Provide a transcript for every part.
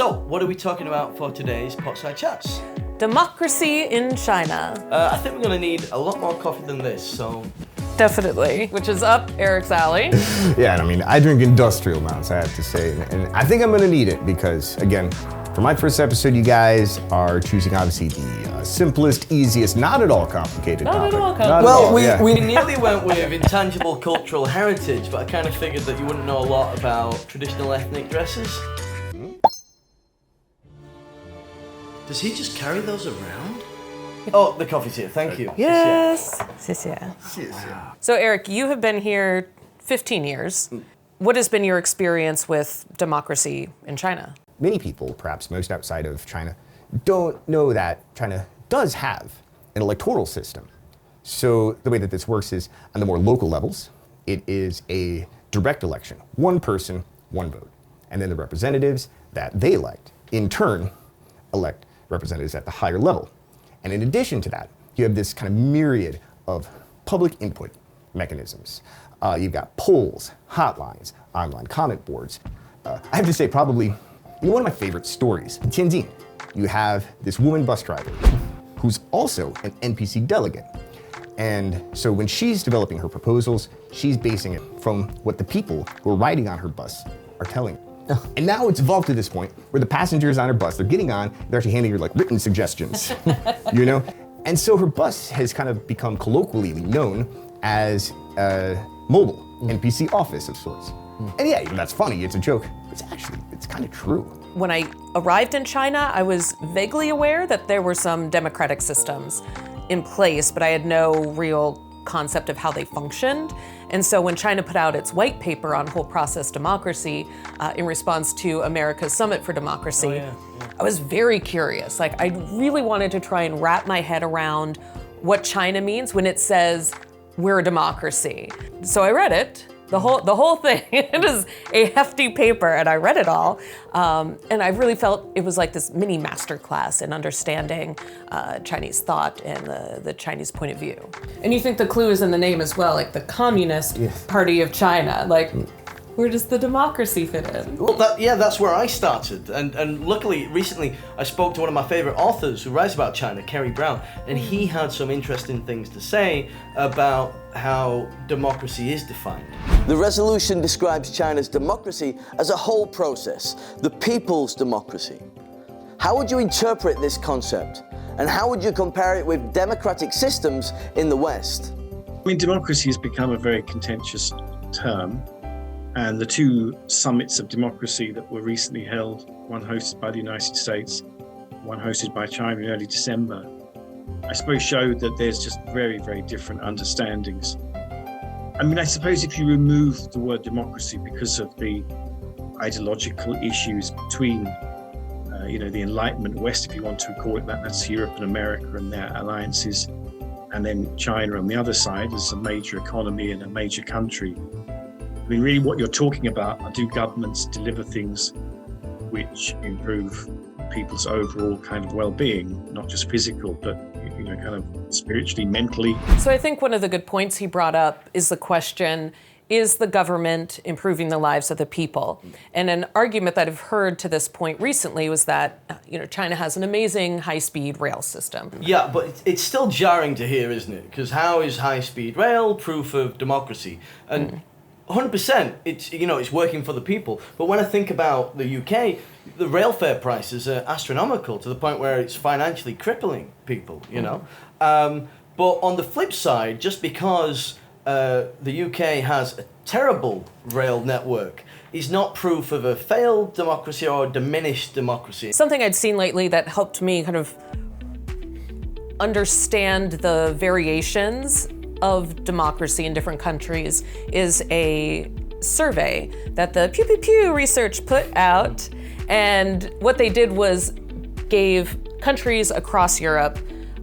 So, what are we talking about for today's Potside Chats? Democracy in China. I think we're going to need a lot more coffee than this, so... Definitely, which is up Eric's alley. Yeah, and I mean, I drink industrial amounts, I have to say, and I think I'm gonna need it because, again, for my first episode, you guys are choosing, obviously, the simplest, easiest, not at all complicated Not topic. at all complicated. Not at Well, all, yeah. we nearly went with intangible cultural heritage, but I kind of figured that you wouldn't know a lot about traditional ethnic dresses. Does he just carry those around? Oh, the coffee's here, thank you. Yes. Wow. So Eric, you have been here 15 years. What has been your experience with democracy in China? Many people, perhaps most outside of China, don't know that China does have an electoral system. So the way that this works is on the more local levels, it is a direct election, one person, one vote. And then the representatives that they elect, in turn, elect representatives at the higher level. And in addition to that, you have this kind of myriad of public input mechanisms. You've got polls, hotlines, online comment boards. I have to say, probably, one of my favorite stories, in Tianjin, you have this woman bus driver who's also an NPC delegate. And so when she's developing her proposals, she's basing it from what the people who are riding on her bus are telling her. And now it's evolved to this point where the passengers on her bus, they're getting on, they're actually handing her like written suggestions, you know? And so her bus has kind of become colloquially known as a mobile NPC office of sorts. And yeah, that's funny, it's a joke. It's kind of true. When I arrived in China, I was vaguely aware that there were some democratic systems in place, but I had no real concept of how they functioned. And so when China put out its white paper on whole process democracy in response to America's Summit for Democracy, I was very curious. Like, I really wanted to try and wrap my head around what China means when it says we're a democracy. So I read it, the whole thing. It is a hefty paper, and I read it all. And I really felt it was like this mini masterclass in understanding Chinese thought and the Chinese point of view. And you think the clue is in the name as well, like the Communist Party of China. Like, where does the democracy fit in? Well, that's where I started. And luckily, recently, I spoke to one of my favorite authors who writes about China, Kerry Brown, and he had some interesting things to say about how democracy is defined. The resolution describes China's democracy as a whole process, the people's democracy. How would you interpret this concept? And how would you compare it with democratic systems in the West? I mean, democracy has become a very contentious term. And the two summits of democracy that were recently held, one hosted by the United States, one hosted by China in early December, I suppose showed that there's just very, very different understandings. I mean, I suppose if you remove the word democracy because of the ideological issues between, the Enlightenment West, if you want to call it that, that's Europe and America and their alliances, and then China on the other side as a major economy and a major country. I mean, really what you're talking about are, do governments deliver things which improve people's overall kind of well-being, not just physical, but kind of spiritually, mentally. So I think one of the good points he brought up is the question, is the government improving the lives of the people? And an argument that I've heard to this point recently was that, China has an amazing high-speed rail system. Yeah, but it's still jarring to hear, isn't it? Because how is high-speed rail proof of democracy? And 100%, it's working for the people. But when I think about the UK, the rail fare prices are astronomical to the point where it's financially crippling people, But on the flip side, just because the UK has a terrible rail network is not proof of a failed democracy or a diminished democracy. Something I'd seen lately that helped me kind of understand the variations of democracy in different countries is a survey that the Pew Pew Pew research put out. And what they did was gave countries across Europe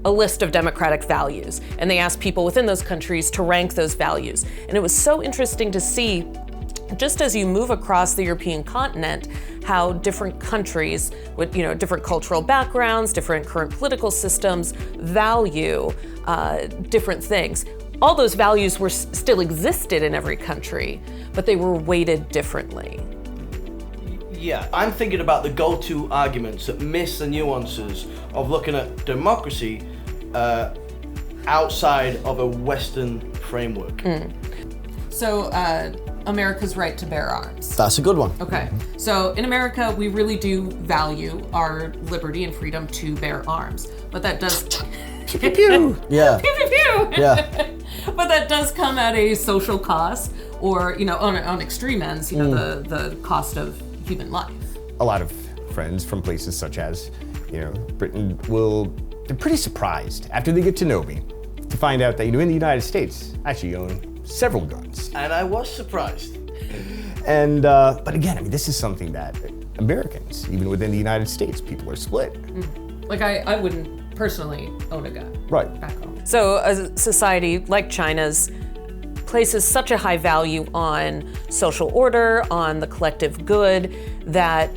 a list of democratic values. And they asked people within those countries to rank those values. And it was so interesting to see, just as you move across the European continent, how different countries with different cultural backgrounds, different current political systems value different things. All those values still existed in every country, but they were weighted differently. Yeah, I'm thinking about the go-to arguments that miss the nuances of looking at democracy outside of a Western framework. So, America's right to bear arms. That's a good one. Okay, so in America, we really do value our liberty and freedom to bear arms, but that does. Yeah. Pew, pew, pew. Yeah. But that does come at a social cost, or on extreme ends, the cost of human life. A lot of friends from places such as, Britain they're pretty surprised after they get to know me to find out that, in the United States, I actually own several guns. And I was surprised. And, but again, this is something that Americans, even within the United States, people are split. Like I wouldn't personally own a gun. Right. Back home. So a society like China's places such a high value on social order, on the collective good, that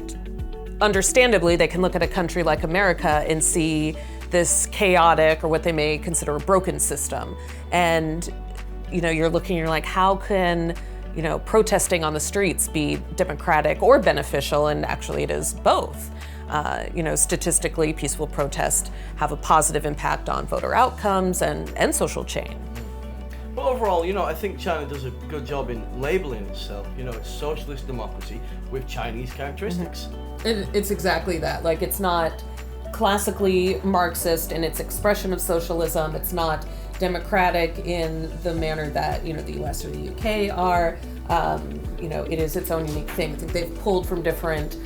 understandably they can look at a country like America and see this chaotic, or what they may consider a broken system. And you're like, how can protesting on the streets be democratic or beneficial? And actually it is both. Statistically, peaceful protests have a positive impact on voter outcomes and social change. But overall, I think China does a good job in labeling itself. It's socialist democracy with Chinese characteristics. It's exactly that. Like, it's not classically Marxist in its expression of socialism. It's not democratic in the manner that, the US or the UK are. It is its own unique thing. I think they've pulled from different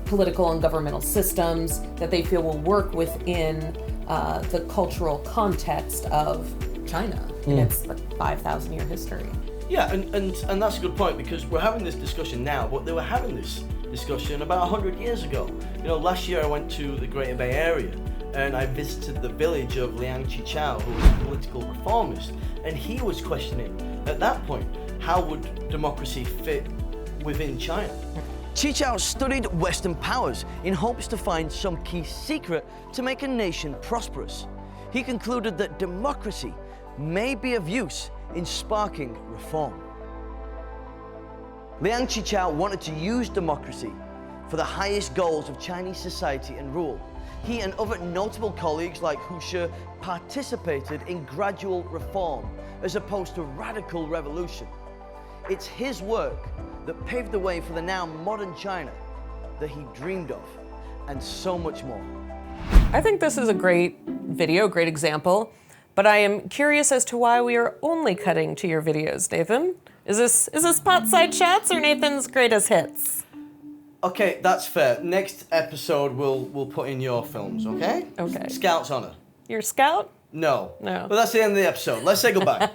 political and governmental systems that they feel will work within the cultural context of China in its 5,000-year history. Yeah, and that's a good point, because we're having this discussion now, but they were having this discussion about 100 years ago. Last year I went to the Greater Bay Area and I visited the village of Liang Qichao, who was a political reformist, and he was questioning at that point, how would democracy fit within China? Qichao studied Western powers in hopes to find some key secret to make a nation prosperous. He concluded that democracy may be of use in sparking reform. Liang Qichao wanted to use democracy for the highest goals of Chinese society and rule. He and other notable colleagues like Hu Shi participated in gradual reform as opposed to radical revolution. It's his work that paved the way for the now modern China that he dreamed of, and so much more. I think this is a great video, great example, but I am curious as to why we are only cutting to your videos, Nathan. Is this Potside Chats or Nathan's greatest hits? Okay, that's fair. Next episode we'll put in your films, okay? Okay. Scout's honor. You're a scout? No. No. But that's the end of the episode. Let's say goodbye.